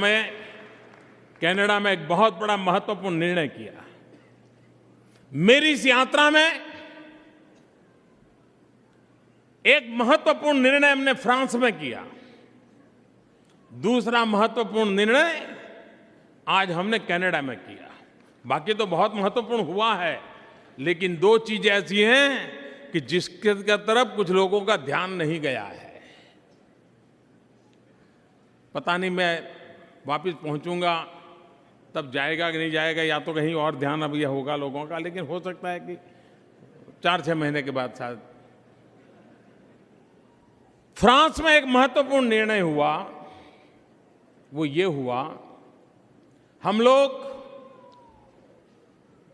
में कनाडा में एक बहुत बड़ा महत्वपूर्ण निर्णय किया। मेरी इस यात्रा में एक महत्वपूर्ण निर्णय हमने फ्रांस में किया। दूसरा महत्वपूर्ण निर्णय आज हमने कनाडा में किया। बाकी तो बहुत महत्वपूर्ण हुआ है, लेकिन दो चीजें ऐसी हैं कि जिसके तरफ कुछ लोगों का ध्यान नहीं गया है। पता नहीं मैं वापस पहुंचूंगा तब जाएगा कि नहीं जाएगा, या तो कहीं और ध्यान अब यह होगा लोगों का, लेकिन हो सकता है कि 4-6 महीने के बाद शायद। फ्रांस में एक महत्वपूर्ण निर्णय हुआ, वो ये हुआ, हम लोग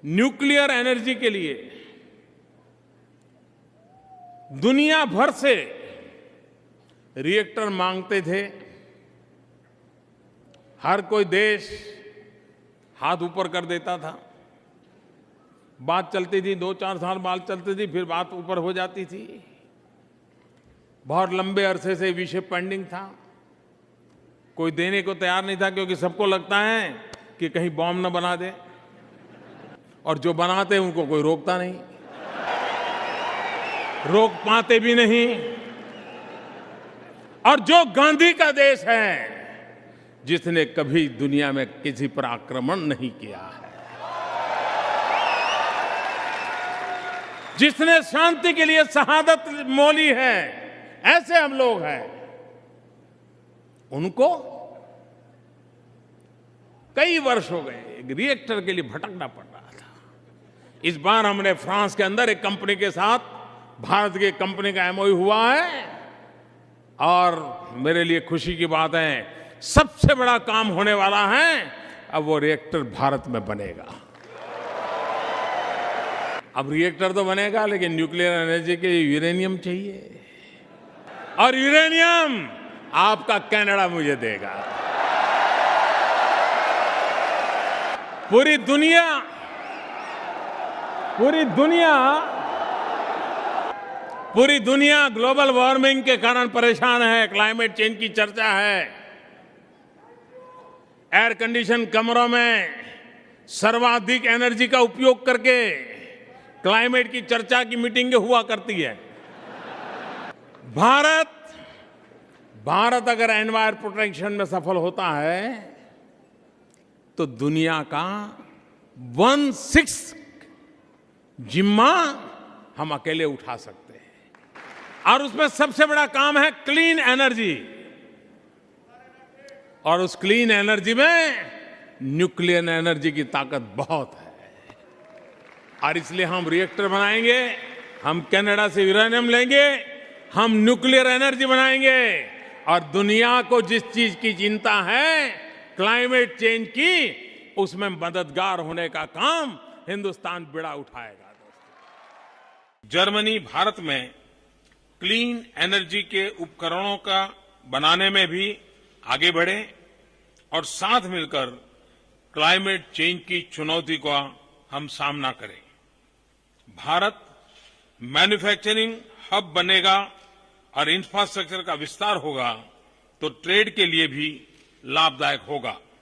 न्यूक्लियर एनर्जी के लिए दुनिया भर से रिएक्टर मांगते थे। हर कोई देश हाथ ऊपर कर देता था। बात चलती थी, 2-4 साल बात चलती थी, फिर बात ऊपर हो जाती थी। बहुत लंबे अरसे से विषय पेंडिंग था। कोई देने को तैयार नहीं था, क्योंकि सबको लगता है कि कहीं बॉम्ब न बना दे, और जो बनाते हैं उनको कोई रोकता नहीं, रोक पाते भी नहीं। और जो गांधी का देश है, जिसने कभी दुनिया में किसी पर आक्रमण नहीं किया है, जिसने शांति के लिए शहादत मोली है, ऐसे हम लोग हैं। उनको कई वर्ष हो गए एक रिएक्टर के लिए भटकना पड़ रहा था। इस बार हमने फ्रांस के अंदर एक कंपनी के साथ, भारत की कंपनी का एमओयू हुआ है, और मेरे लिए खुशी की बात है, सबसे बड़ा काम होने वाला है। अब वो रिएक्टर भारत में बनेगा। अब रिएक्टर तो बनेगा, लेकिन न्यूक्लियर एनर्जी के लिए यूरेनियम चाहिए, और यूरेनियम आपका कनाडा मुझे देगा। पूरी दुनिया ग्लोबल वार्मिंग के कारण परेशान है। क्लाइमेट चेंज की चर्चा है। एयर कंडीशन कमरों में सर्वाधिक एनर्जी का उपयोग करके क्लाइमेट की चर्चा की मीटिंगें हुआ करती है। भारत अगर एनवायरमेंट प्रोटेक्शन में सफल होता है तो दुनिया का 1/6 जिम्मा हम अकेले उठा सकते हैं। और उसमें सबसे बड़ा काम है क्लीन एनर्जी, और उस क्लीन एनर्जी में न्यूक्लियर एनर्जी की ताकत बहुत है। और इसलिए हम रिएक्टर बनाएंगे, हम कनाडा से यूरेनियम लेंगे, हम न्यूक्लियर एनर्जी बनाएंगे, और दुनिया को जिस चीज की चिंता है क्लाइमेट चेंज की, उसमें मददगार होने का काम हिंदुस्तान बेड़ा उठाएगा। जर्मनी भारत में क्लीन एनर्जी के उपकरणों का बनाने में भी आगे बढ़े और साथ मिलकर क्लाइमेट चेंज की चुनौती का हम सामना करें। भारत मैन्युफैक्चरिंग हब बनेगा और इंफ्रास्ट्रक्चर का विस्तार होगा तो ट्रेड के लिए भी लाभदायक होगा।